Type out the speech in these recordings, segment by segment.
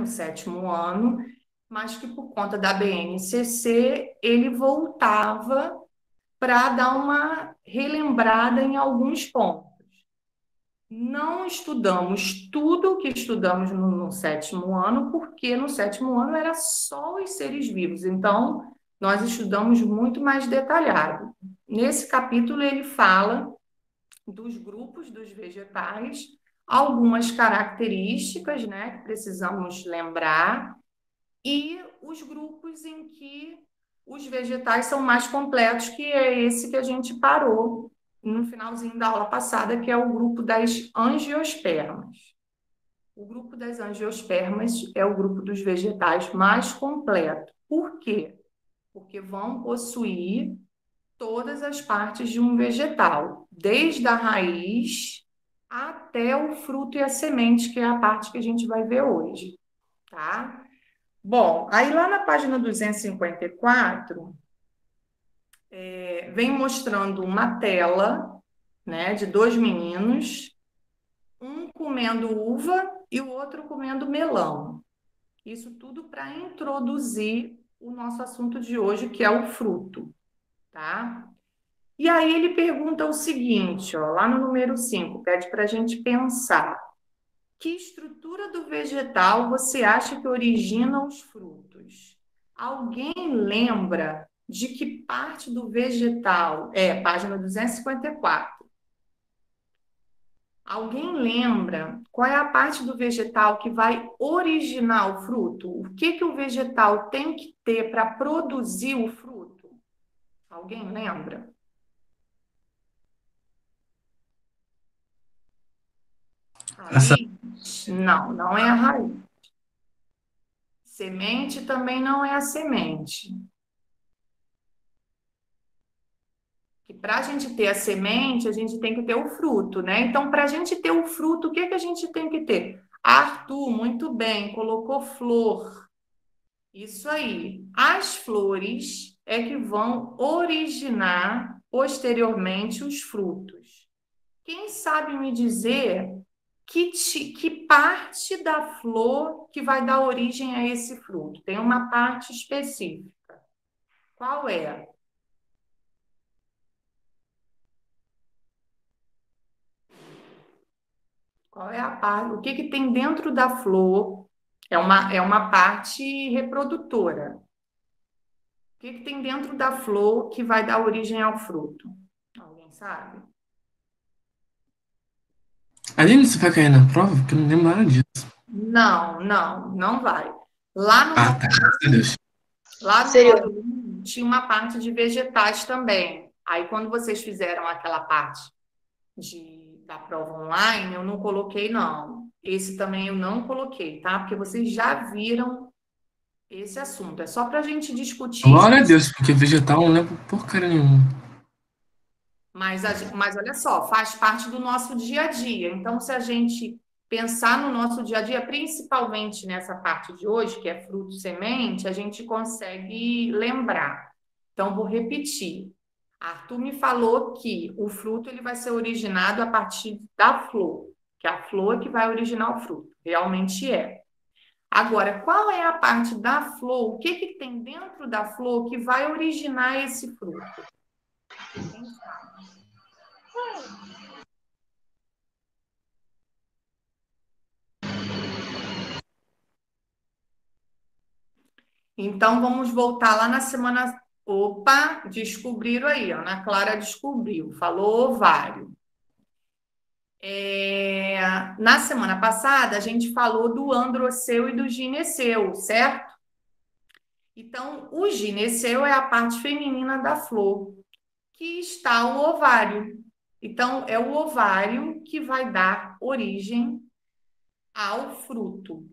no 7º ano, mas que por conta da BNCC ele voltava para dar uma relembrada em alguns pontos. Não estudamos tudo o que estudamos no 7º ano, porque no 7º ano era só os seres vivos. Então, nós estudamos muito mais detalhado. Nesse capítulo, ele fala dos grupos dos vegetais, algumas características, né, que precisamos lembrar, e os grupos em que os vegetais são mais completos, que é esse que a gente parou no finalzinho da aula passada, que é o grupo das angiospermas. O grupo das angiospermas é o grupo dos vegetais mais completo. Por quê? Porque vão possuir todas as partes de um vegetal, desde a raiz até o fruto e a semente, que é a parte que a gente vai ver hoje, tá? Bom, aí lá na página 254, vem mostrando uma tela, né, de 2 meninos, um comendo uva e o outro comendo melão. Isso tudo para introduzir o nosso assunto de hoje, que é o fruto, tá? E aí ele pergunta o seguinte, ó, lá no número 5, pede para a gente pensar. Que estrutura do vegetal você acha que origina os frutos? Alguém lembra de que parte do vegetal? Página 254. Alguém lembra qual é a parte do vegetal que vai originar o fruto? O que o vegetal tem que ter para produzir o fruto? Alguém lembra? Essa, Raiz? Não, não é a raiz. Semente também não é a semente. Que para a gente ter a semente, a gente tem que ter o fruto, né? Então, para a gente ter o fruto, o que que a gente tem que ter? Arthur, muito bem, colocou flor. Isso aí. As flores é que vão originar posteriormente os frutos. Quem sabe me dizer que parte da flor que vai dar origem a esse fruto? Tem uma parte específica. Qual é? Qual é a parte? O que que tem dentro da flor? É uma parte reprodutora. O que que tem dentro da flor que vai dar origem ao fruto? Alguém sabe? Aline, você vai cair na prova? Porque eu não lembro nada disso. Não, não, não vai. Lá no Ah, tá. Graças a Deus. Lá no Seria. módulo 1 tinha uma parte de vegetais também. Aí, quando vocês fizeram aquela parte da prova online, eu não coloquei, não. Esse também eu não coloquei, tá? Porque vocês já viram esse assunto. É só para a gente discutir. Glória a Deus, porque vegetal eu não lembro porcaria nenhuma. Mas olha só, faz parte do nosso dia a dia. Então, se a gente pensar no nosso dia a dia, principalmente nessa parte de hoje, que é fruto e semente, a gente consegue lembrar. Então, vou repetir. Arthur me falou que o fruto ele vai ser originado a partir da flor, que é a flor que vai originar o fruto. Realmente é. Agora, qual é a parte da flor? O que que tem dentro da flor que vai originar esse fruto? Quem sabe? Então, vamos voltar lá na semana. Opa, descobriram aí, Ana Clara descobriu, falou ovário. Na semana passada, a gente falou do androceu e do gineceu, certo? Então, o gineceu é a parte feminina da flor, que está o ovário. Então, é o ovário que vai dar origem ao fruto.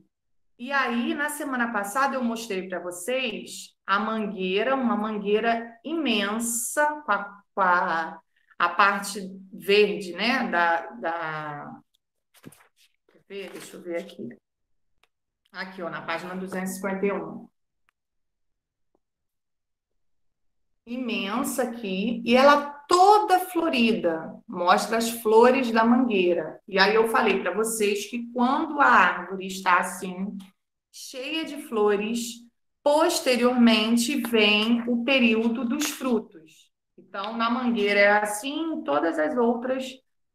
E aí, na semana passada, eu mostrei para vocês a mangueira, uma mangueira imensa, com a parte verde, né? Deixa eu ver aqui. Aqui, ó, na página 251. Imensa aqui, e ela toda florida, mostra as flores da mangueira. E aí eu falei para vocês que quando a árvore está assim, cheia de flores. Posteriormente vem o período dos frutos. Então, na mangueira é assim, em todas as outras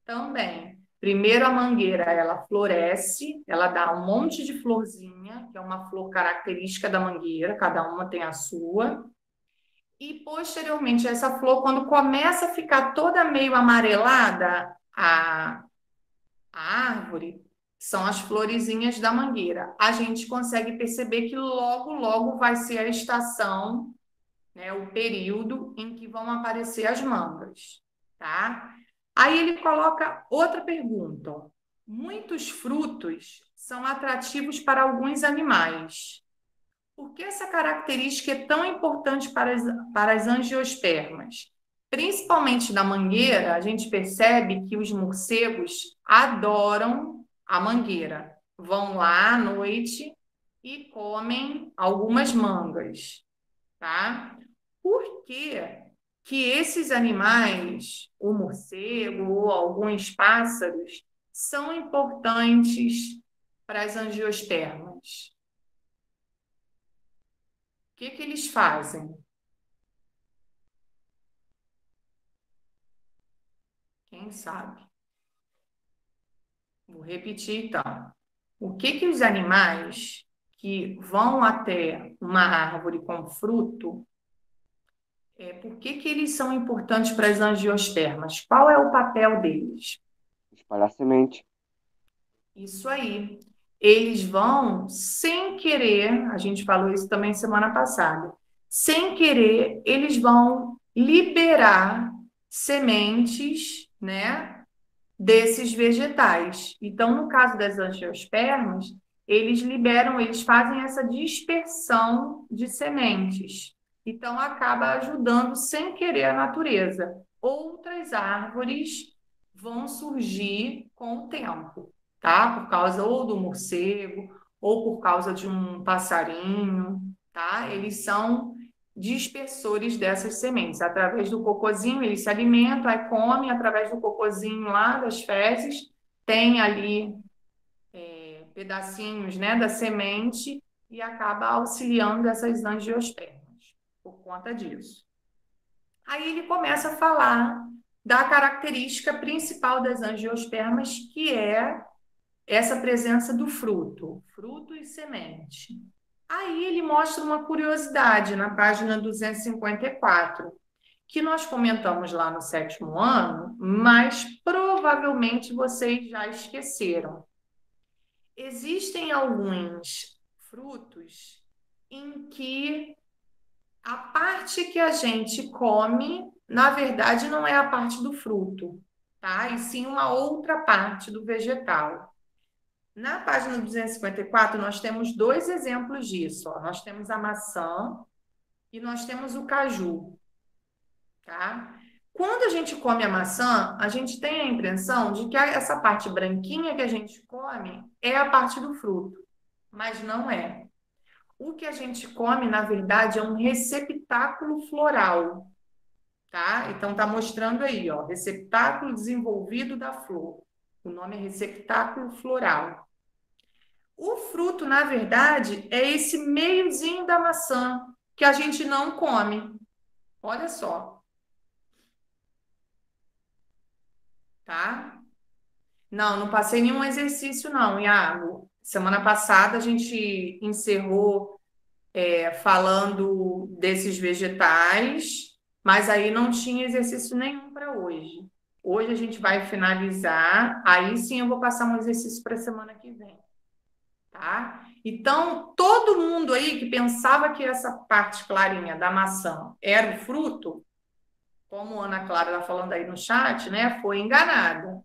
também. Primeiro a mangueira, ela floresce, ela dá um monte de florzinha, que é uma flor característica da mangueira, cada uma tem a sua. E posteriormente, essa flor, quando começa a ficar toda meio amarelada, a árvore, são as florezinhas da mangueira. A gente consegue perceber que logo, logo vai ser a estação, né, o período em que vão aparecer as mangas, tá? Aí ele coloca outra pergunta. Ó. Muitos frutos são atrativos para alguns animais. Por que essa característica é tão importante para as angiospermas? Principalmente na mangueira, a gente percebe que os morcegos adoram a mangueira. Vão lá à noite e comem algumas mangas, tá? Por que que esses animais, o morcego ou alguns pássaros, são importantes para as angiospermas? O que que eles fazem? Quem sabe? Vou repetir então. O que que os animais que vão até uma árvore com fruto, por que que eles são importantes para as angiospermas? Qual é o papel deles? Espalhar semente. Isso aí. Eles vão, sem querer, a gente falou isso também semana passada, sem querer, eles vão liberar sementes, né, desses vegetais. Então, no caso das angiospermas, eles liberam, eles fazem essa dispersão de sementes. Então, acaba ajudando sem querer a natureza. Outras árvores vão surgir com o tempo, tá? Por causa ou do morcego, ou por causa de um passarinho, tá? Eles são dispersores dessas sementes. Através do cocôzinho, eles se alimentam, aí comem através do cocôzinho lá das fezes, tem ali pedacinhos, né, da semente e acaba auxiliando essas angiospermas por conta disso. Aí ele começa a falar da característica principal das angiospermas, que é essa presença do fruto, fruto e semente. Aí ele mostra uma curiosidade na página 254, que nós comentamos lá no 7º ano, mas provavelmente vocês já esqueceram. Existem alguns frutos em que a parte que a gente come, na verdade, não é a parte do fruto, tá? E sim uma outra parte do vegetal. Na página 254, nós temos dois exemplos disso. Ó. Nós temos a maçã e nós temos o caju, tá? Quando a gente come a maçã, a gente tem a impressão de que essa parte branquinha que a gente come é a parte do fruto, mas não é. O que a gente come, na verdade, é um receptáculo floral, tá? Então, tá mostrando aí, ó, receptáculo desenvolvido da flor. O nome é receptáculo floral. O fruto, na verdade, é esse meiozinho da maçã que a gente não come. Olha só. Tá? Não, não passei nenhum exercício, não, Iago. Semana passada a gente encerrou falando desses vegetais, mas aí não tinha exercício nenhum para hoje. Hoje a gente vai finalizar, aí sim eu vou passar um exercício para a semana que vem. Tá? Então, todo mundo aí que pensava que essa parte clarinha da maçã era o fruto, como a Ana Clara está falando aí no chat, né, foi enganada.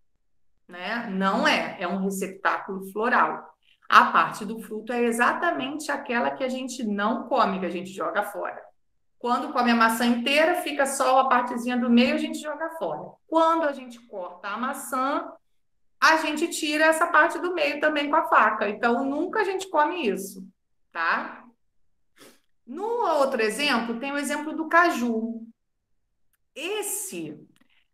Né? Não é um receptáculo floral. A parte do fruto é exatamente aquela que a gente não come, que a gente joga fora. Quando come a maçã inteira, fica só a partezinha do meio, a gente joga fora. Quando a gente corta a maçã, a gente tira essa parte do meio também com a faca. Então, nunca a gente come isso, tá? No outro exemplo, tem o exemplo do caju.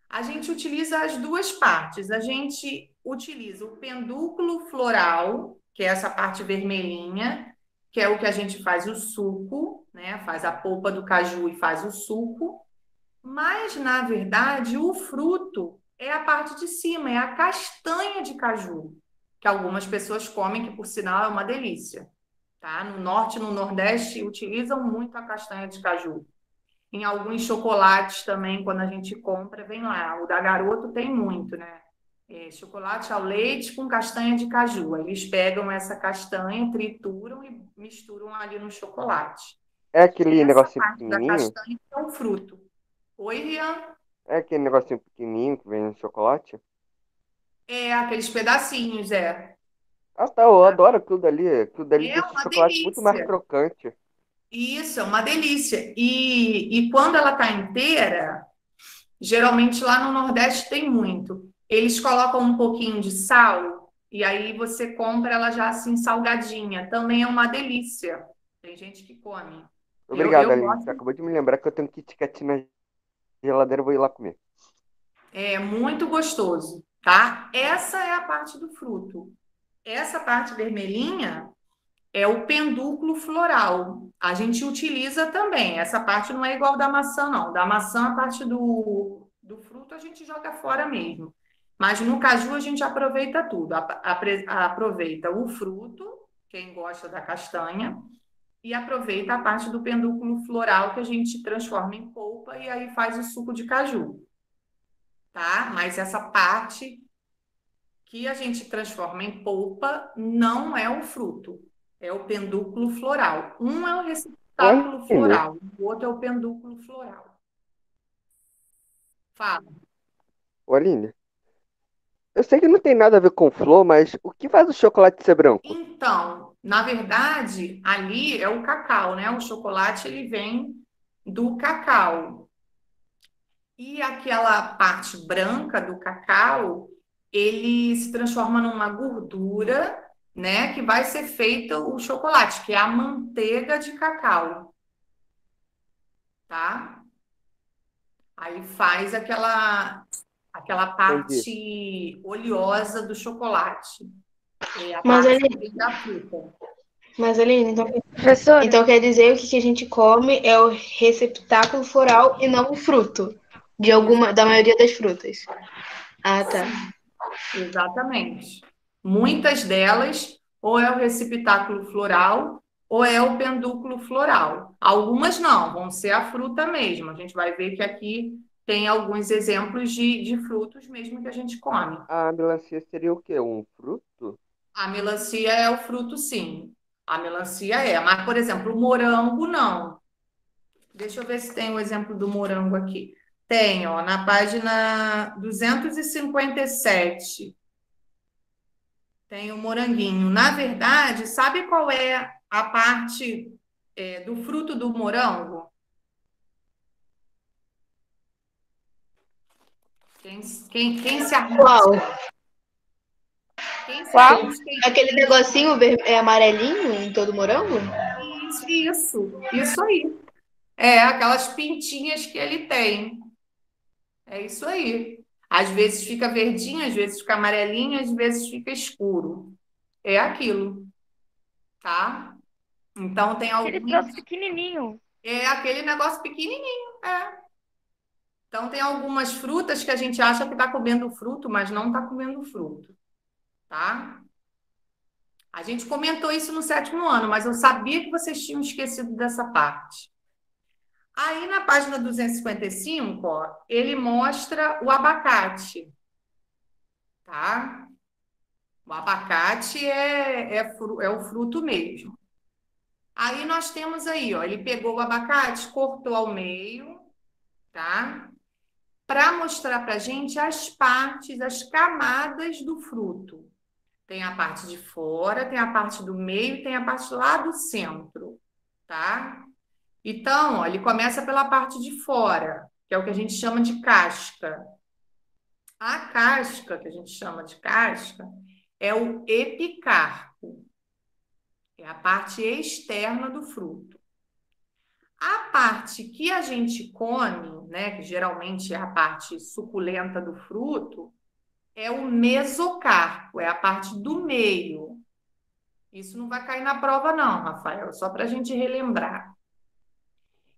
A gente utiliza as duas partes. A gente utiliza o pendúculo floral, que é essa parte vermelhinha, que é o que a gente faz o suco, né? Faz a polpa do caju e faz o suco. Mas, na verdade, o fruto é a parte de cima, é a castanha de caju, que algumas pessoas comem, que por sinal é uma delícia, tá? No norte e no nordeste utilizam muito a castanha de caju. Em alguns chocolates também, quando a gente compra, vem lá. O da Garoto tem muito, né? Chocolate ao leite com castanha de caju. Aí eles pegam essa castanha, trituram e misturam ali no chocolate. É aquele Essa negocinho parte da pequenininho? castanha é o fruto. Oi, Rian? É aquele negocinho pequenininho que vem no chocolate? É aqueles pedacinhos, é. Ah, tá, eu adoro aquilo dali. Aquilo dali É deixa o uma chocolate muito mais delícia. crocante. Isso, é uma delícia. E quando ela está inteira, geralmente lá no Nordeste tem muito. Eles colocam um pouquinho de sal e aí você compra ela já assim salgadinha. Também é uma delícia. Tem gente que come. Obrigado, Eu Aline. Você gosto, acabou de me lembrar que eu tenho Kit Kat na geladeira, eu vou ir lá comer. é muito gostoso, tá? Essa é a parte do fruto. Essa parte vermelhinha é o pendúculo floral. A gente utiliza também. Essa parte não é igual da maçã, não. Da maçã, a parte do fruto a gente joga fora mesmo. Mas no caju a gente aproveita tudo. Aproveita o fruto, quem gosta da castanha, e aproveita a parte do pendúculo floral que a gente transforma em polpa e aí faz o suco de caju, tá? Mas essa parte que a gente transforma em polpa não é o fruto, é o pendúculo floral. Um é o Ô, receptáculo Aline, floral, o outro é o pendúculo floral. Fala. ô, Aline, eu sei que não tem nada a ver com flor, mas o que faz o chocolate ser branco? Então, na verdade, ali é o cacau, né? O chocolate ele vem do cacau. E aquela parte branca do cacau, ele se transforma numa gordura, né, que vai ser feita o chocolate, que é a manteiga de cacau, tá? Aí faz aquela Entendi. parte oleosa do chocolate, é a Mas, parte que Aline, vem da fruta. então, Professora, então quer dizer que o que a gente come é o receptáculo floral e não o fruto da maioria das frutas. Ah, tá. Sim, exatamente. Muitas delas, ou é o receptáculo floral, ou é o pendúculo floral. Algumas não, vão ser a fruta mesmo. A gente vai ver que aqui tem alguns exemplos de frutos mesmo que a gente come. A melancia seria o quê? Um fruto? A melancia é o fruto, sim. A melancia é. Mas, por exemplo, o morango, não. Deixa eu ver se tem o exemplo do morango aqui. Tem, ó, na página 257. Tem o moranguinho. Na verdade, sabe qual é a parte do fruto do morango? Quem se Qual? arrisca? Quem se qual? arrisca? Aquele negocinho amarelinho em todo morango? Isso aí. É, aquelas pintinhas que ele tem. É isso aí. Às vezes fica verdinho, às vezes fica amarelinho, às vezes fica escuro. É aquilo, tá? Então tem Aquele algumas. troço pequenininho. É aquele negócio pequenininho. É. Então, tem algumas frutas que a gente acha que está comendo fruto, mas não está comendo fruto, tá? A gente comentou isso no sétimo ano, mas eu sabia que vocês tinham esquecido dessa parte. Aí, na página 255, ó, ele mostra o abacate, tá? O abacate é o fruto mesmo. Aí, nós temos aí, ó, ele pegou o abacate, cortou ao meio, tá? Para mostrar para a gente as partes, as camadas do fruto. Tem a parte de fora, tem a parte do meio, tem a parte lá do centro, tá? Então, ó, ele começa pela parte de fora, que é o que a gente chama de casca. A casca, que a gente chama de casca, é o epicarpo, é a parte externa do fruto. A parte que a gente come, né, que geralmente é a parte suculenta do fruto, é o mesocarpo, é a parte do meio. Isso não vai cair na prova, não, Rafael, só para a gente relembrar.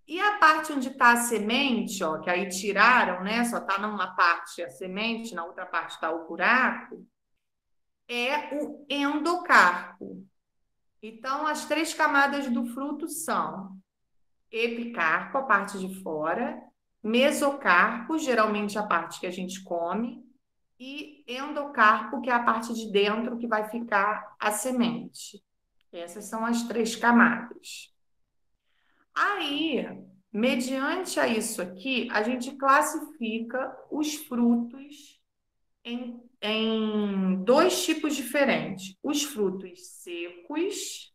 E a parte onde está a semente, ó, que aí tiraram, né? Só está numa parte a semente, na outra parte está o buraco, é o endocarpo. Então, as 3 camadas do fruto são epicarpo, a parte de fora, mesocarpo, geralmente a parte que a gente come, e endocarpo, que é a parte de dentro que vai ficar a semente. Essas são as 3 camadas. Aí, mediante a isso aqui, a gente classifica os frutos em 2 tipos diferentes: os frutos secos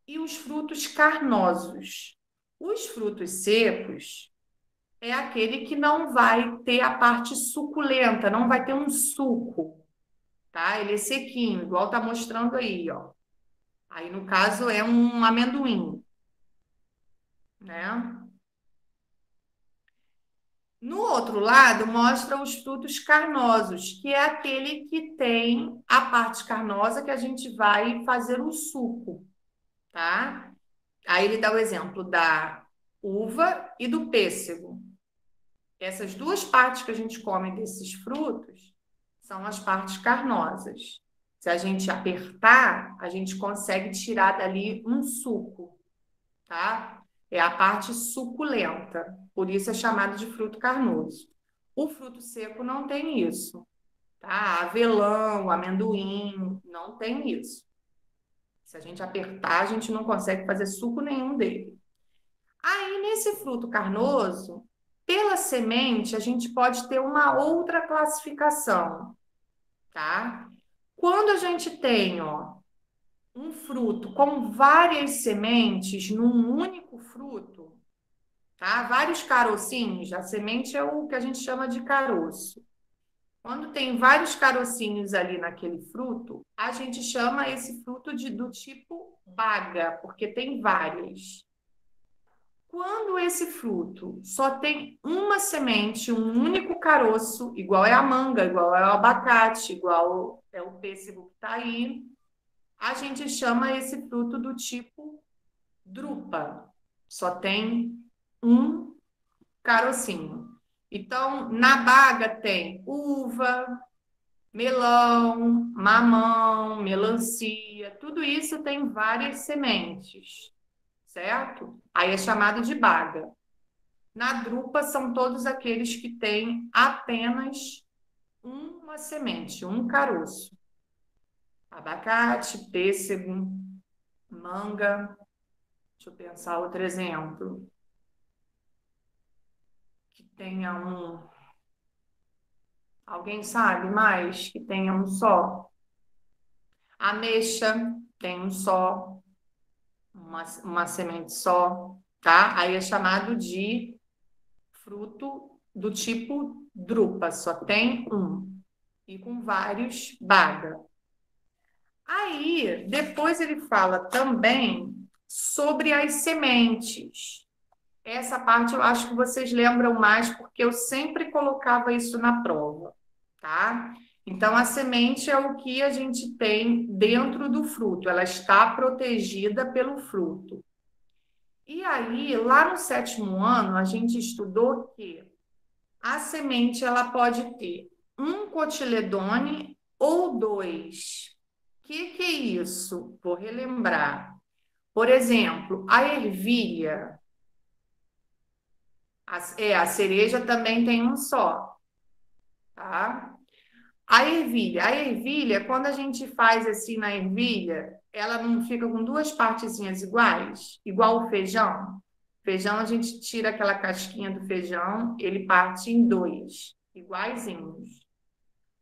e os frutos carnosos. Os frutos secos é aquele que não vai ter a parte suculenta, não vai ter um suco, tá? Ele é sequinho, igual tá mostrando aí, ó. Aí, no caso, é um amendoim, né? No outro lado, mostra os frutos carnosos, que é aquele que tem a parte carnosa que a gente vai fazer o suco, tá? Aí ele dá o exemplo da uva e do pêssego. Essas 2 partes que a gente come desses frutos são as partes carnosas. Se a gente apertar, a gente consegue tirar dali um suco, tá? É a parte suculenta, por isso é chamado de fruto carnoso. O fruto seco não tem isso, tá? Avelão, amendoim, não tem isso. Se a gente apertar, a gente não consegue fazer suco nenhum dele. Aí, nesse fruto carnoso, pela semente, a gente pode ter uma outra classificação, tá? Quando a gente tem, ó, um fruto com várias sementes num único fruto, tá? Vários carocinhos, a semente é o que a gente chama de caroço. Quando tem vários carocinhos ali naquele fruto, a gente chama esse fruto do tipo baga, porque tem várias. Quando esse fruto só tem uma semente, um único caroço, igual é a manga, igual é o abacate, igual é o pêssego que está aí, a gente chama esse fruto do tipo drupa. Só tem um carocinho. Então, na baga tem uva, melão, mamão, melancia, tudo isso tem várias sementes, certo? Aí é chamado de baga. Na drupa são todos aqueles que têm apenas uma semente, um caroço. Abacate, pêssego, manga. Deixa eu pensar outro exemplo. Que tenha um... Alguém sabe mais? Que tenha um só? Ameixa tem um só, uma semente só, tá? Aí é chamado de fruto do tipo drupa, só tem um. E com vários baga. Aí, depois ele fala também sobre as sementes. Essa parte eu acho que vocês lembram mais, porque eu sempre colocava isso na prova, tá? Então, a semente é o que a gente tem dentro do fruto, ela está protegida pelo fruto. E aí, lá no 7º ano, a gente estudou que a semente ela pode ter um cotiledone ou 2. O que é isso? Vou relembrar. Por exemplo, a ervilha, a cereja também tem um só, tá? A ervilha, quando a gente faz assim na ervilha, ela não fica com 2 partezinhas iguais, igual o feijão. Feijão, a gente tira aquela casquinha do feijão, ele parte em 2, iguaizinhos.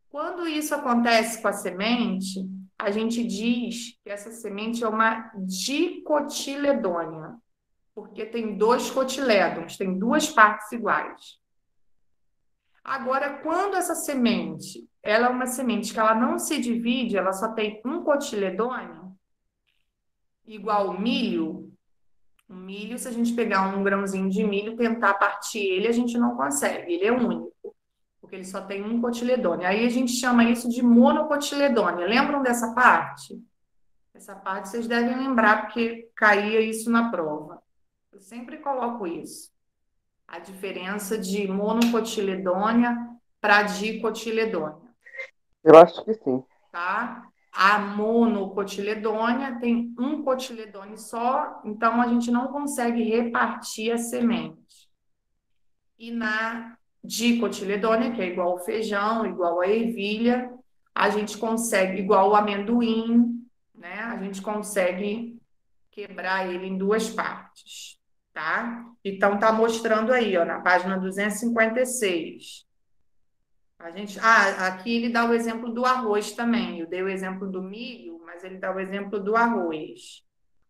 Quando isso acontece com a semente, a gente diz que essa semente é uma dicotiledônia, porque tem 2 cotilédons, tem 2 partes iguais. Agora, quando essa semente, ela é uma semente que ela não se divide, ela só tem um cotiledônio, igual o milho. O milho, se a gente pegar um grãozinho de milho e tentar partir ele, a gente não consegue, ele é único, porque ele só tem um cotiledônio. Aí a gente chama isso de monocotiledônia. Lembram dessa parte? Essa parte vocês devem lembrar, porque caía isso na prova. Eu sempre coloco isso. A diferença de monocotiledônia para dicotiledônia, Eu acho que sim. tá? A monocotiledônia tem um cotiledônio só, então a gente não consegue repartir a semente. E na dicotiledônia, que é igual ao feijão, igual à ervilha, a gente consegue, igual ao amendoim, né? A gente consegue quebrar ele em duas partes, tá? Então, tá mostrando aí, ó, na página 256. Aqui ele dá o exemplo do arroz também. Eu dei o exemplo do milho, mas ele dá o exemplo do arroz.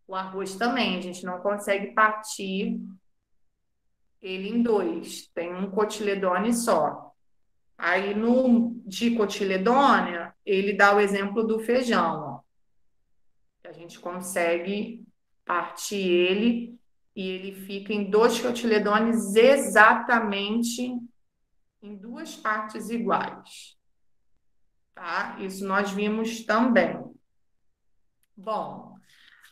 O arroz também, a gente não consegue partir ele em dois. Tem um cotiledônio só. Aí no dicotiledônia, ele dá o exemplo do feijão, ó. A gente consegue partir ele e ele fica em dois cotiledôneos exatamente em duas partes iguais, tá? Isso nós vimos também. Bom,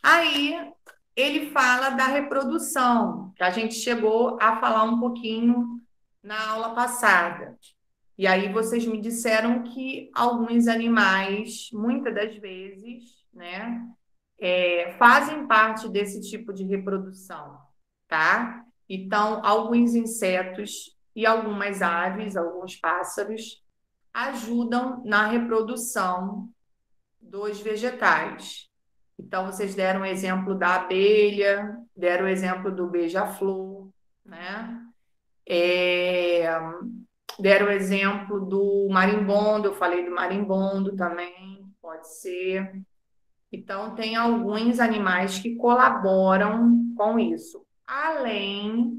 aí ele fala da reprodução, que a gente chegou a falar um pouquinho na aula passada. E aí vocês me disseram que alguns animais, muitas das vezes, né, fazem parte desse tipo de reprodução, tá? Então, alguns insetos e algumas aves, alguns pássaros, ajudam na reprodução dos vegetais. Então, vocês deram o exemplo da abelha, deram o exemplo do beija-flor, né? Deram o exemplo do marimbondo, eu falei do marimbondo também, pode ser. Então, tem alguns animais que colaboram com isso. Além,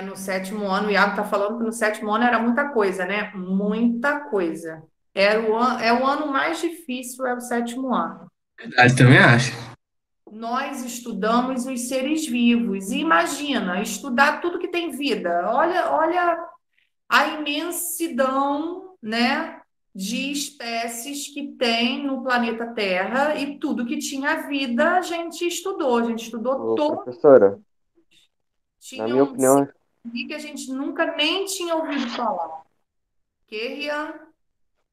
no sétimo ano, o Iago está falando que no sétimo ano era muita coisa, né? Muita coisa. É o ano mais difícil, é o sétimo ano. Verdade, também acho. Nós estudamos os seres vivos. E imagina, estudar tudo que tem vida. Olha a imensidão, né, de espécies que tem no planeta Terra e tudo que tinha vida a gente estudou. A gente estudou Ô, todos. professora, na Tinha minha um opinião, que a gente nunca nem tinha ouvido falar. Que, Rian?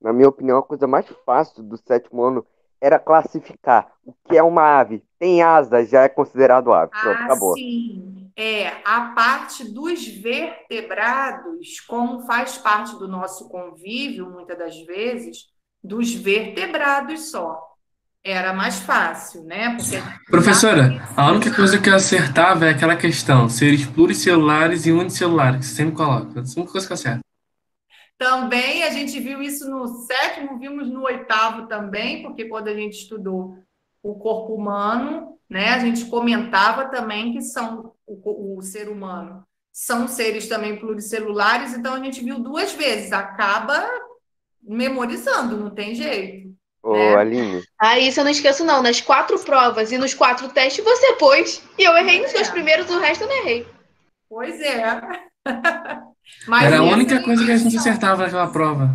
a coisa mais fácil do sétimo ano era classificar o que é uma ave. Tem asa, já é considerado ave. Pronto, acabou. Sim. A parte dos vertebrados, como faz parte do nosso convívio, muitas das vezes, dos vertebrados só. Era mais fácil, né? Porque Professora, a única coisa que eu acertava é aquela questão, seres pluricelulares e unicelulares, que você sempre coloca. Essa é a única coisa que eu acerto. também a gente viu isso no sétimo, vimos no oitavo também, porque quando a gente estudou o corpo humano, né, a gente comentava também que o ser humano são seres também pluricelulares, então a gente viu duas vezes, acaba memorizando, não tem jeito, Ô, né? Aline, Isso eu não esqueço, não. Nas 4 provas e nos 4 testes você pôs. E eu errei nos 2 primeiros, o resto eu não errei. Pois é. Mas Era a essa única era coisa que a gente intenção. acertava naquela prova.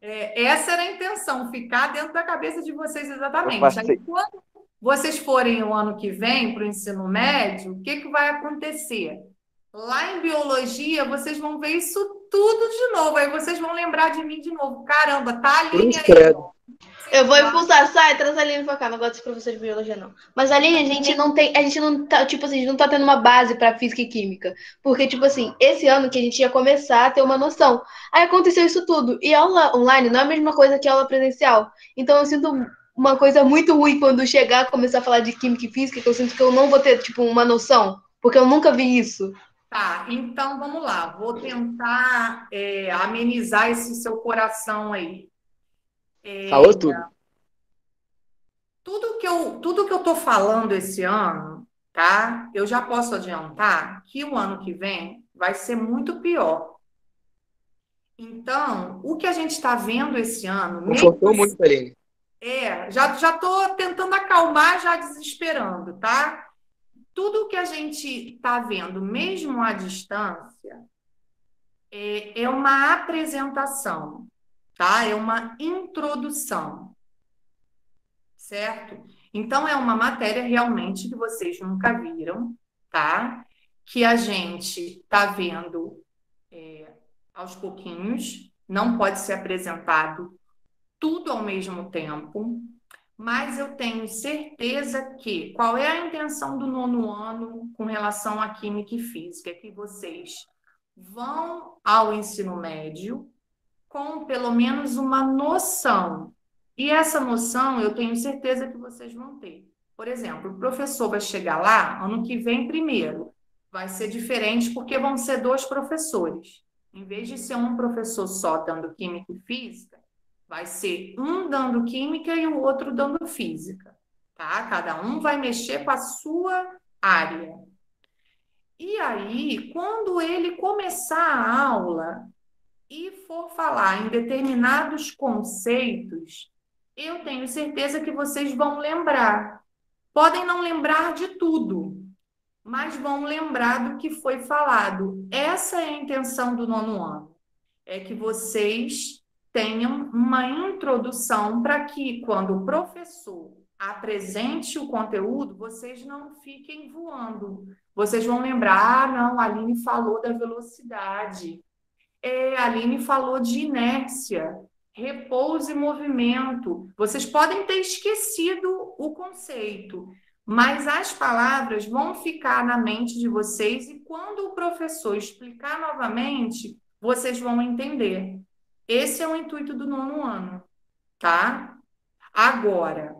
Essa era a intenção, ficar dentro da cabeça de vocês eu exatamente. passei. Aí, quando vocês forem o ano que vem para o ensino médio, o que vai acontecer? Lá em biologia, vocês vão ver isso tudo de novo. Aí vocês vão lembrar de mim de novo. Caramba, tá a linha aí, ó. Eu vou expulsar, sai, traz a Aline pra cá. Não gosto de professor de biologia, não. Mas Aline, a gente não tá, tipo assim, a gente não tá tendo uma base pra física e química. Porque, tipo assim, esse ano que a gente ia começar a ter uma noção. Aí aconteceu isso tudo. E aula online não é a mesma coisa que aula presencial. Então eu sinto uma coisa muito ruim quando chegar, começar a falar de química e física, que eu sinto que eu não vou ter, tipo, uma noção. Porque eu nunca vi isso. Tá, então vamos lá. Vou tentar amenizar esse seu coração aí. Falou tudo. Tudo que eu tô falando esse ano, tá? Eu já posso adiantar que o ano que vem vai ser muito pior. Então, o que a gente está vendo esse ano, Confortou muito, Aline. já estou tentando acalmar, já desesperando, tá? Tudo que a gente está vendo, mesmo à distância, é uma apresentação. tá? É uma introdução, certo? Então, é uma matéria realmente que vocês nunca viram, tá? Que a gente está vendo aos pouquinhos, não pode ser apresentado tudo ao mesmo tempo, mas eu tenho certeza que qual é a intenção do nono ano com relação à química e física? É que vocês vão ao ensino médio com pelo menos uma noção. E essa noção eu tenho certeza que vocês vão ter. Por exemplo, o professor vai chegar lá ano que vem primeiro. Vai ser diferente porque vão ser 2 professores. Em vez de ser um professor só dando química e física, vai ser um dando química e o outro dando física, tá? Cada um vai mexer com a sua área. E aí, quando ele começar a aula e for falar em determinados conceitos, eu tenho certeza que vocês vão lembrar. Podem não lembrar de tudo, mas vão lembrar do que foi falado. Essa é a intenção do nono ano, é que vocês tenham uma introdução para que, quando o professor apresente o conteúdo, vocês não fiquem voando. Vocês vão lembrar, não, a Aline falou da velocidade, a Aline falou de inércia, repouso e movimento. Vocês podem ter esquecido o conceito, mas as palavras vão ficar na mente de vocês e quando o professor explicar novamente, vocês vão entender. Esse é o intuito do nono ano, tá? Agora,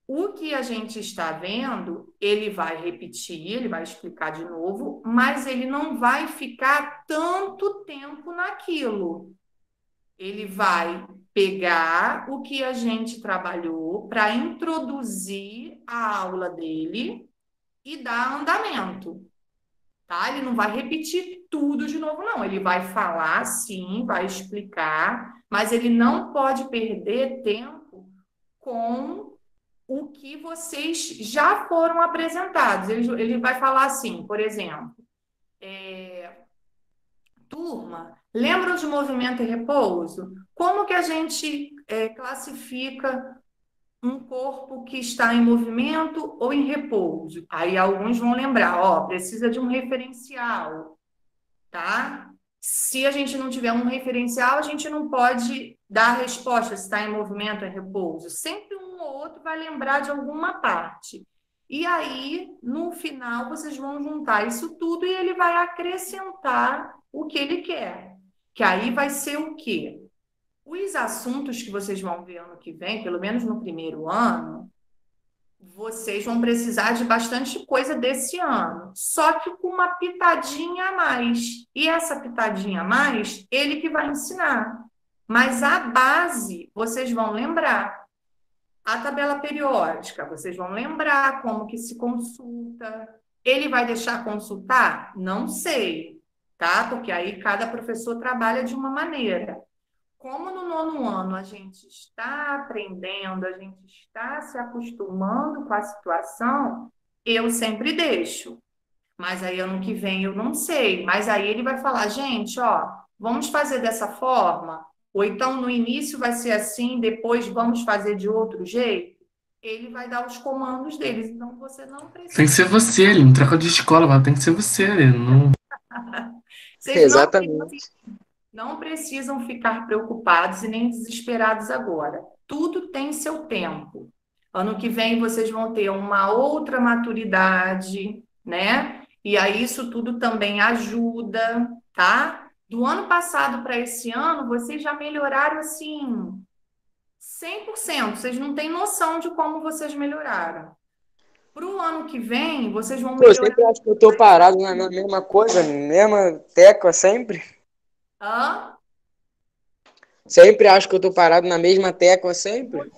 o que a gente está vendo, ele vai repetir, ele vai explicar de novo, mas ele não vai ficar tanto tempo naquilo. Ele vai pegar o que a gente trabalhou para introduzir a aula dele e dar andamento, tá? Ele não vai repetir tudo de novo, não. Ele vai falar, sim, vai explicar, mas ele não pode perder tempo com o que vocês já foram apresentados. Ele vai falar assim, por exemplo, turma, lembram de movimento e repouso? Como que a gente classifica um corpo que está em movimento ou em repouso? Aí alguns vão lembrar, ó, precisa de um referencial, tá? Se a gente não tiver um referencial, a gente não pode dar a resposta se está em movimento ou em repouso. Sempre um ou outro vai lembrar de alguma parte. E aí, no final, vocês vão juntar isso tudo e ele vai acrescentar o que ele quer. Que aí vai ser o quê? Os assuntos que vocês vão ver ano que vem, pelo menos no primeiro ano, vocês vão precisar de bastante coisa desse ano, só que com uma pitadinha a mais. E essa pitadinha a mais, ele que vai ensinar. Mas a base, vocês vão lembrar. A tabela periódica, vocês vão lembrar como que se consulta. Ele vai deixar consultar? Não sei, tá? Porque aí cada professor trabalha de uma maneira. Como no nono ano a gente está aprendendo, a gente está se acostumando com a situação, eu sempre deixo. Mas aí ano que vem eu não sei. Mas aí ele vai falar, gente, ó, vamos fazer dessa forma? Ou então no início vai ser assim, depois vamos fazer de outro jeito? Ele vai dar os comandos deles. Então você não precisa. Tem que ser você, ele não troca de escola, mas tem que ser você, ele não. Vocês Exatamente. não precisam ficar preocupados e nem desesperados agora. Tudo tem seu tempo. Ano que vem vocês vão ter uma outra maturidade, né? E aí isso tudo também ajuda, tá? Do ano passado para esse ano, vocês já melhoraram assim 100%. Vocês não têm noção de como vocês melhoraram. Para o ano que vem, vocês vão Pô, eu melhorar. sempre acho que eu tô parado na mesma coisa, mesma tecla sempre. Hã? Sempre acho que eu tô parado na mesma tecla sempre.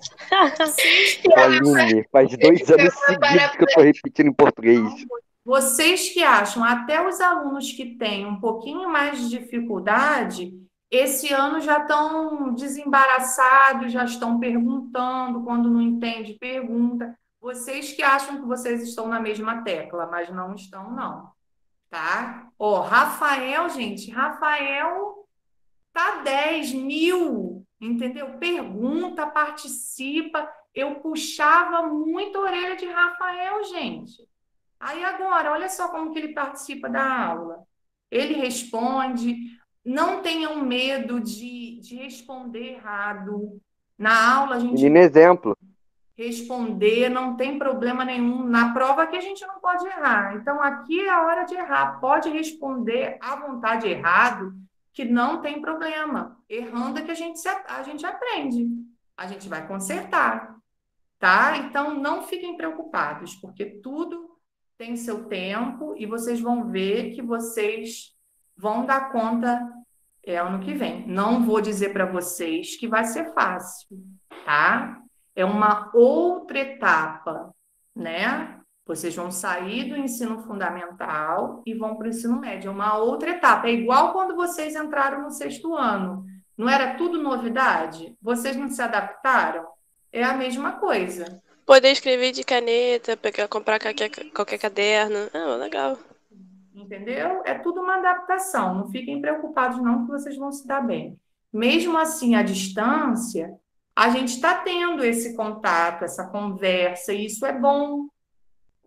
Aline, faz 2 anos seguidos que eu tô repetindo em português. Vocês que acham, até os alunos que têm um pouquinho mais de dificuldade, esse ano já estão desembaraçados, já estão perguntando, quando não entende, pergunta. Vocês que acham que vocês estão na mesma tecla, mas não estão, não. Tá? Ó, Rafael, gente, Rafael tá 10 mil. entendeu? Pergunta, participa. Eu puxava muito a orelha de Rafael, gente. Aí agora, olha só como que ele participa da aula. Ele responde, não tenham medo de responder errado. Na aula a gente Menino exemplo. responder, não tem problema nenhum. Na prova que a gente não pode errar. Então aqui é a hora de errar. Pode responder à vontade errado, que não tem problema. Errando é que a gente aprende. A gente vai consertar, tá? Então não fiquem preocupados, porque tudo tem seu tempo e vocês vão ver que vocês vão dar conta ano que vem. Não vou dizer para vocês que vai ser fácil, tá? É uma outra etapa, né? Vocês vão sair do ensino fundamental e vão para o ensino médio. É uma outra etapa. É igual quando vocês entraram no sexto ano. Não era tudo novidade? Vocês não se adaptaram? É a mesma coisa. Poder escrever de caneta, comprar qualquer caderno. Ah, legal. Entendeu? É tudo uma adaptação. Não fiquem preocupados, não, que vocês vão se dar bem. Mesmo assim, à distância, a gente está tendo esse contato, essa conversa, e isso é bom,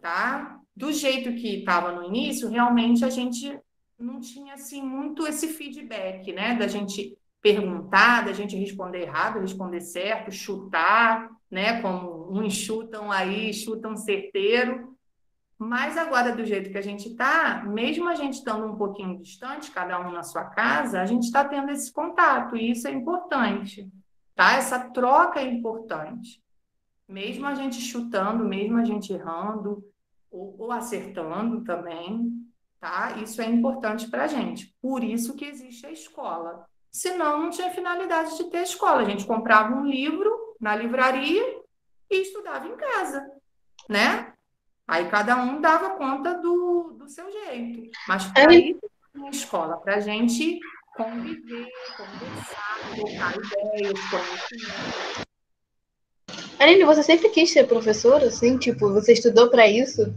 tá? Do jeito que estava no início, realmente a gente não tinha assim muito esse feedback, né? Da gente perguntar, da gente responder errado, responder certo, chutar, né? Como uns chutam aí, chutam certeiro. Mas agora, do jeito que a gente está, mesmo a gente estando um pouquinho distante, cada um na sua casa, a gente está tendo esse contato, e isso é importante, tá? Essa troca é importante. Mesmo a gente chutando, mesmo a gente errando, ou acertando também, tá? Isso é importante para a gente. Por isso que existe a escola. Senão, não tinha finalidade de ter escola. A gente comprava um livro na livraria e estudava em casa, né? Aí cada um dava conta do seu jeito. Mas para isso tem a escola, para a gente conviver, conversar, trocar ideias, conhecimento. Aline, você sempre quis ser professora, assim? Tipo, você estudou para isso?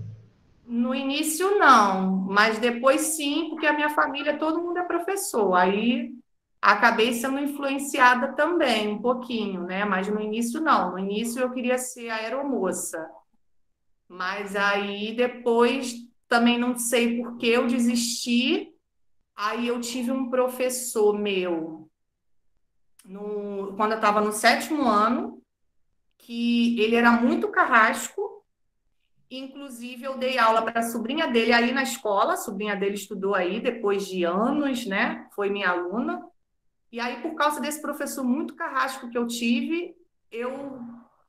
No início, não, mas depois sim, porque a minha família, todo mundo é professor. Aí acabei sendo influenciada também, um pouquinho, né? Mas no início, não. No início, eu queria ser aeromoça. Mas aí depois também não sei por que eu desisti. Aí eu tive um professor meu quando eu estava no sétimo ano, que ele era muito carrasco. Inclusive, eu dei aula para a sobrinha dele aí na escola. A sobrinha dele estudou aí depois de anos, né? Foi minha aluna. E aí, por causa desse professor muito carrasco que eu tive, eu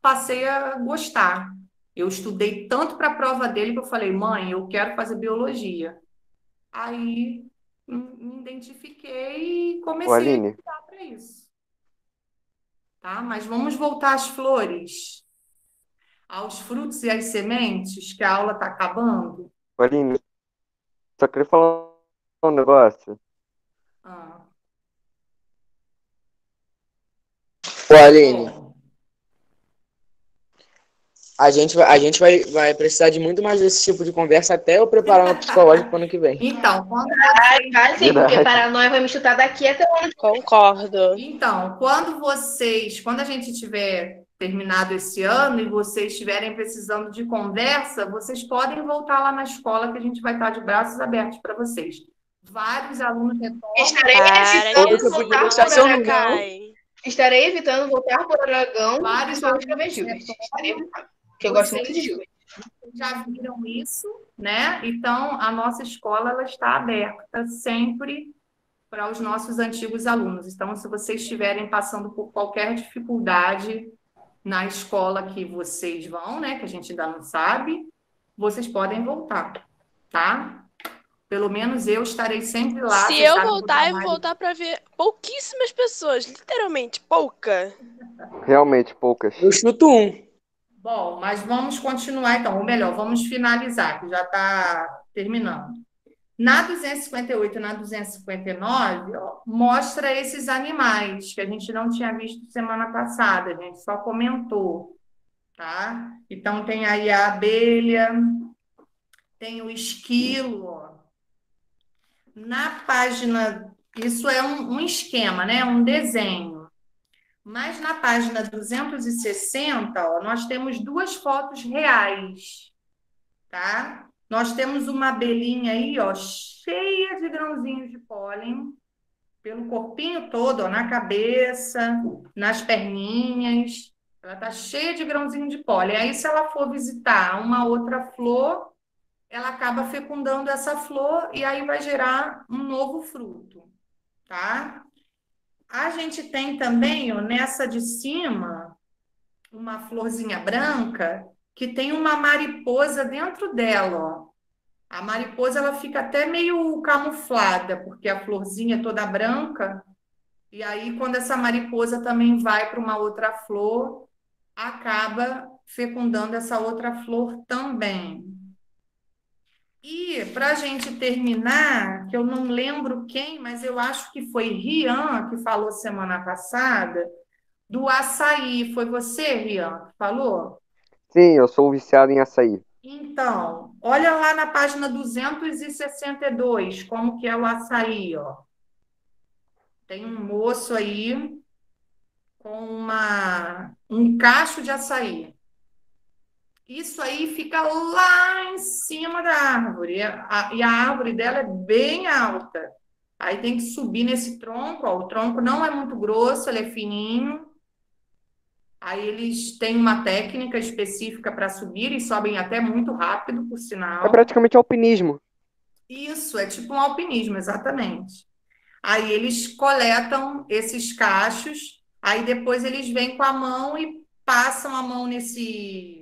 passei a gostar. Eu estudei tanto para a prova dele que eu falei, mãe, eu quero fazer biologia. Aí me identifiquei e Ô, comecei a Aline, estudar para isso. Tá? Mas vamos voltar às flores, aos frutos e às sementes, que a aula está acabando. ô, Aline, só queria falar um negócio. Ah, Ô, Aline, bom. a gente vai precisar de muito mais desse tipo de conversa até eu preparar uma psicológica para o ano que vem. Então, quando Vai sim, porque Verdade. paranoia vai me chutar daqui até o ano. Concordo. quando a gente tiver terminado esse ano e vocês estiverem precisando de conversa, vocês podem voltar lá na escola que a gente vai estar de braços abertos para vocês. Vários alunos retornam. Estarei Para evitando que voltar deixar por seu já Aragão. cai. Estarei evitando voltar por Aragão, Vários principalmente para ver alunos Gilbert. retornam. Estarei evitando, porque eu gosto muito de Gilbert. Já viram isso, né? Então, a nossa escola ela está aberta sempre para os nossos antigos alunos. Então, se vocês estiverem passando por qualquer dificuldade na escola que vocês vão, né, que a gente ainda não sabe, vocês podem voltar, tá? Pelo menos eu estarei sempre lá. Se vocês eu sabem do voltar, eu vou trabalho. voltar para ver pouquíssimas pessoas. Literalmente, pouca. Realmente poucas. Eu chuto um. Bom, mas vamos continuar então, ou melhor, vamos finalizar, que já está terminando. Na 258 e na 259, ó, mostra esses animais que a gente não tinha visto semana passada, a gente só comentou, tá? Então tem aí a abelha, tem o esquilo, ó. Na página, isso é um esquema, né? Um desenho. Mas na página 260, ó, nós temos duas fotos reais, tá? Nós temos uma abelhinha aí, ó, cheia de grãozinhos de pólen, pelo corpinho todo, ó, na cabeça, nas perninhas. Ela tá cheia de grãozinho de pólen. Aí, se ela for visitar uma outra flor, ela acaba fecundando essa flor e aí vai gerar um novo fruto, tá? A gente tem também, ó, nessa de cima, uma florzinha branca que tem uma mariposa dentro dela, ó. A mariposa ela fica até meio camuflada, porque a florzinha é toda branca, e aí quando essa mariposa também vai para uma outra flor, acaba fecundando essa outra flor também. E para a gente terminar, que eu não lembro quem, mas eu acho que foi Rian que falou semana passada, do açaí. Foi você, Rian, que falou? Sim, eu sou viciado em açaí. Então, olha lá na página 262, como que é o açaí, ó. Tem um moço aí com um cacho de açaí. Isso aí fica lá em cima da árvore, e a árvore dela é bem alta. Aí tem que subir nesse tronco, ó. O tronco não é muito grosso, ele é fininho. Aí eles têm uma técnica específica para subir e sobem até muito rápido, por É sinal. praticamente alpinismo. Isso, é tipo um alpinismo, exatamente. Aí eles coletam esses cachos, aí depois eles vêm com a mão e passam a mão nesse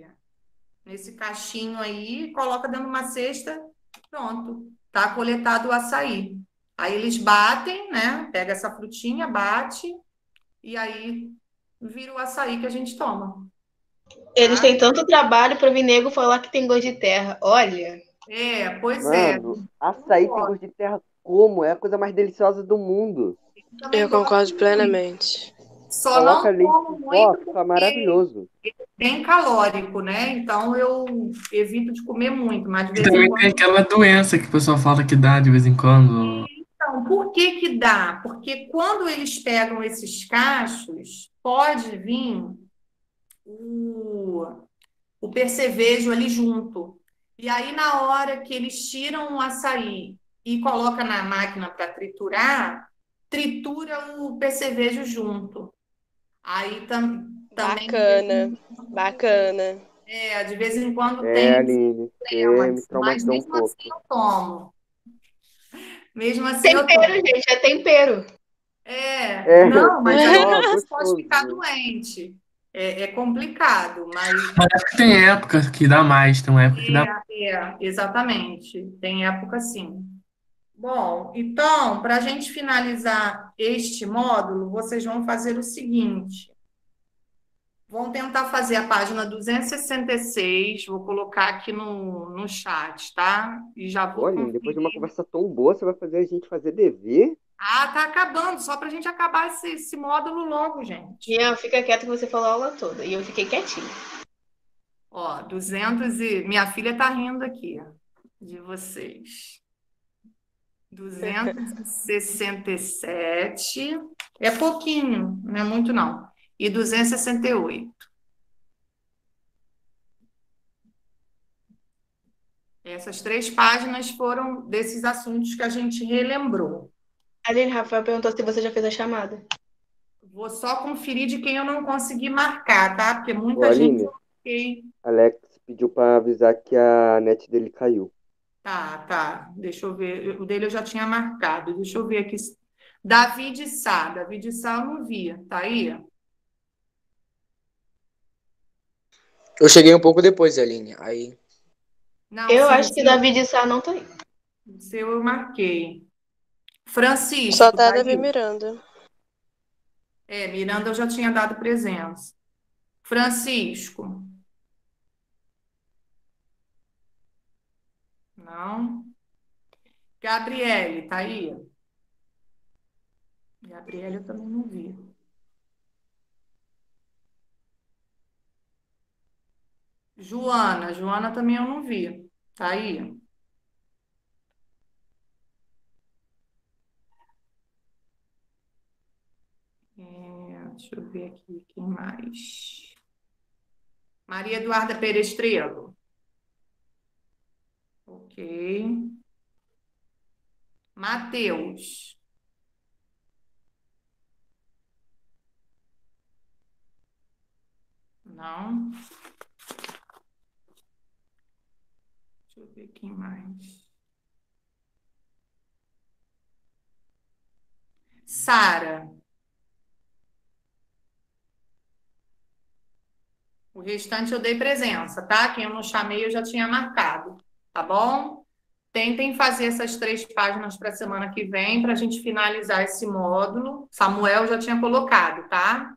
cachinho aí, coloca dentro de uma cesta, pronto, tá coletado o açaí. Aí eles batem, né? Pega essa frutinha, bate, e aí vira o açaí que a gente toma. Eles Tá? têm tanto trabalho para vir nego falar que tem gosto de terra. Olha, Pois é. Mano, açaí tem gosto de terra como? É a coisa mais deliciosa do mundo. Também Eu gosto concordo muito. plenamente. Só Coloca não leite como em pó, muito fica porque maravilhoso. é bem calórico, né? Então eu evito de comer muito, mas de E vez em também tem quando. aquela doença que o pessoal fala que dá de vez em quando. Então, por que que dá? Porque quando eles pegam esses cachos, pode vir o, o percevejo ali junto. E aí, na hora que eles tiram o açaí e colocam na máquina para triturar, tritura o percevejo junto. Aí também, Bacana, bacana. de vez em quando É, tem Aline, você me problemas, mas traumatizou um mesmo assim pouco. eu tomo. Mesmo assim eu tempero, tomo. gente, é tempero. Não, mas aí Só depois pode ficar gostoso. doente. É complicado, mas Parece que tem época que dá mais, tem uma época que dá. exatamente. Tem época sim. Bom, então, para a gente finalizar este módulo, vocês vão fazer o seguinte: vão tentar fazer a página 266, vou colocar aqui no chat, tá? E já Ô, vou Aline, depois de uma conferir. conversa tão boa, você vai fazer a gente fazer dever? Ah, tá acabando, só para a gente acabar esse módulo logo, gente. Ian, fica quieto que você falou a aula toda. E eu fiquei quietinha. Ó, 200 e... Minha filha tá rindo aqui, ó, de vocês. 267. É pouquinho, não é muito não. E 268. Essas três páginas foram desses assuntos que a gente relembrou. Aline, Rafael perguntou se você já fez a chamada. Vou só conferir de quem eu não consegui marcar, tá? Porque Ô, muita gente Aline, eu marquei. Alex pediu pra avisar que a net dele caiu. Tá. Deixa eu ver. O dele eu já tinha marcado. Deixa eu ver aqui. David Sá. David Sá eu não via. Tá aí? Eu cheguei um pouco depois, Aline. Aí. Não, Eu sim, acho que Davi de Sá não tá aí. o seu eu marquei. Só Francisco, tá tá Davi aí? Miranda. Miranda eu já tinha dado presença. Francisco. Não. Gabriele, tá aí? Gabriele eu também não vi. Joana também eu não vi. Tá aí? Deixa Deixa eu ver aqui, quem mais? Maria Eduarda Perestrelo. Ok. Matheus. Não. Deixa eu ver quem mais. Sara. O restante eu dei presença, tá? Quem eu não chamei eu já tinha marcado, tá bom? Tentem fazer essas 3 páginas para a semana que vem, para a gente finalizar esse módulo. Samuel já tinha colocado, tá?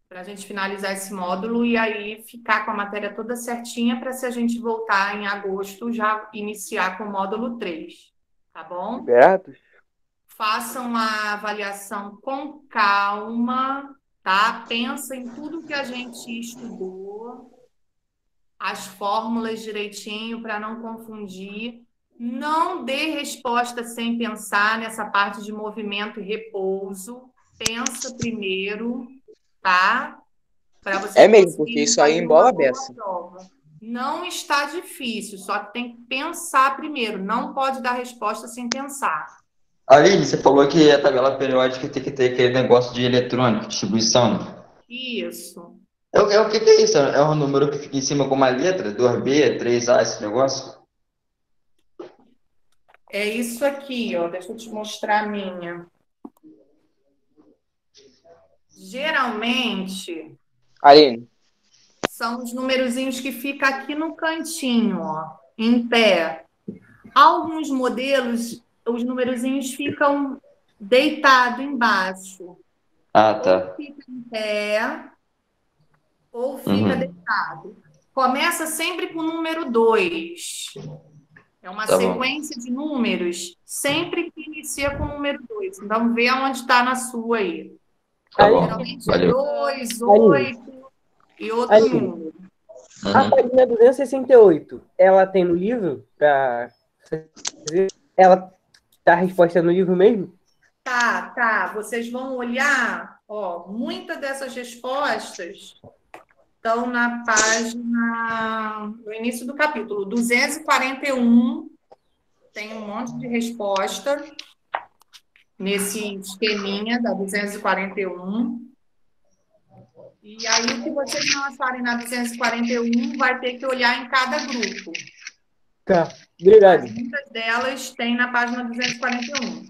Para a gente finalizar esse módulo e aí ficar com a matéria toda certinha para se a gente voltar em agosto já iniciar com o módulo 3, tá bom? Liberados? Façam a avaliação com calma, tá? Pensa em tudo que a gente estudou, as fórmulas direitinho para não confundir. Não dê resposta sem pensar nessa parte de movimento e repouso. Pensa primeiro, tá? Para vocês É mesmo, porque conseguirem isso aí fazer embola uma a boa beça. prova. Não está difícil, só que tem que pensar primeiro. Não pode dar resposta sem pensar. Aline, você falou que a tabela periódica tem que ter aquele negócio de eletrônico, distribuição. Isso. O que é isso? É um número que fica em cima com uma letra? 2B, 3A, esse negócio? É isso aqui, ó. Deixa eu te mostrar a minha. Geralmente, Aline, são os numerozinhos que ficam aqui no cantinho, ó, em pé. Alguns modelos, os numerozinhos ficam deitados embaixo. Ah, Ou tá. fica em pé, ou fica Uhum. deitado. Começa sempre com o número 2. É uma Tá bom. sequência de números, sempre que inicia com o número 2. Então, vê onde está na sua aí. Tá bom. Geralmente é Valeu. 2, 8 e outro Aline. número. A Uhum. página 268, ela tem no livro? Ela tá a resposta no livro mesmo? Tá. Vocês vão olhar, ó, muitas dessas respostas estão na página, no início do capítulo, 241, tem um monte de resposta nesse esqueminha da 241. E aí, o que vocês não acharem na 241, vai ter que olhar em cada grupo. Tá, obrigado. Mas muitas delas tem na página 241.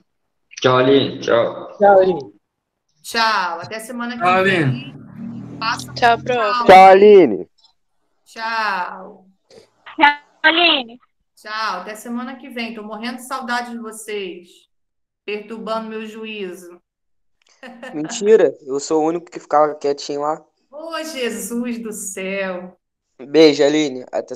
Tchau, Aline. Tchau. Tchau, Aline. Tchau, até semana que Tchau, vem. Aline. Façam Tchau, prof. Tchau, Aline. Tchau. Aline. Tchau, até semana que vem. Tô morrendo de saudade de vocês, perturbando meu juízo. mentira, eu sou o único que ficava quietinho lá. Ô, Jesus do céu. Beijo, Aline. Até